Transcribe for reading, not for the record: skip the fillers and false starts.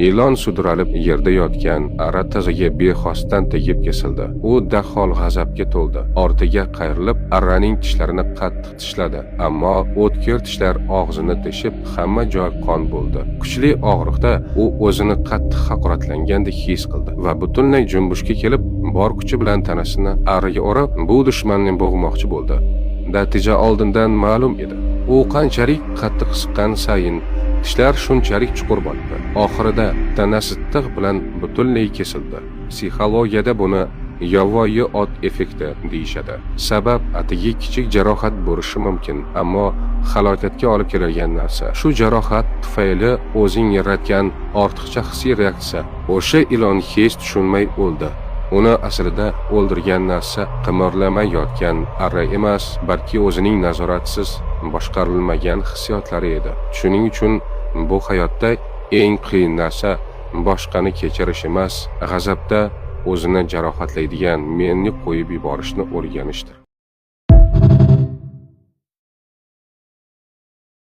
Ilon sudralib yerda yotgan arra tig'iga bexosdan tegib kesildi. U dahol g'azabga to'ldi. Ortiga qayrilib, arraning tishlarini qattiq tishladi. Ammo o'tkir tishlar og'zini teshib, hamma joy qon bo'ldi. Kuchli og'riqda u o'zini qattiq haqoratlangandek his qildi va butunlay junbushga kelib, bor kuchi bilan tanasini arraga o'rab, bu dushmanni bo'g'moqchi bo'ldi. Natija oldindan ma'lum edi. U qanchalik qattiq siqqan sayin tishlar shunchalik chuqur botdi. Oxirida tanasi tig' bilan butunlay kesildi. Psixologiyada buni yovvoyi ot effekti deyishadi. Sabab atiga kichik jarohat bo'lishi mumkin, ammo halokatga olib keladigan narsa shu jarohat tufayli o'zing yaratgan ortiqcha hissiy reaksiya. O'sha ilon hech tushunmay o'ldi. Uni aslida o'ldirgan narsa qimirlamay yotgan arra emas, balki o'zining nazoratsiz boshqarilmagan hissiyotlari edi. Shuning uchun bu hayotda eng qiyin narsa boshqani kechirish emas, g'azabda o'zini jarohatlaydigan menni qo'yib yuborishni o'rganishdir.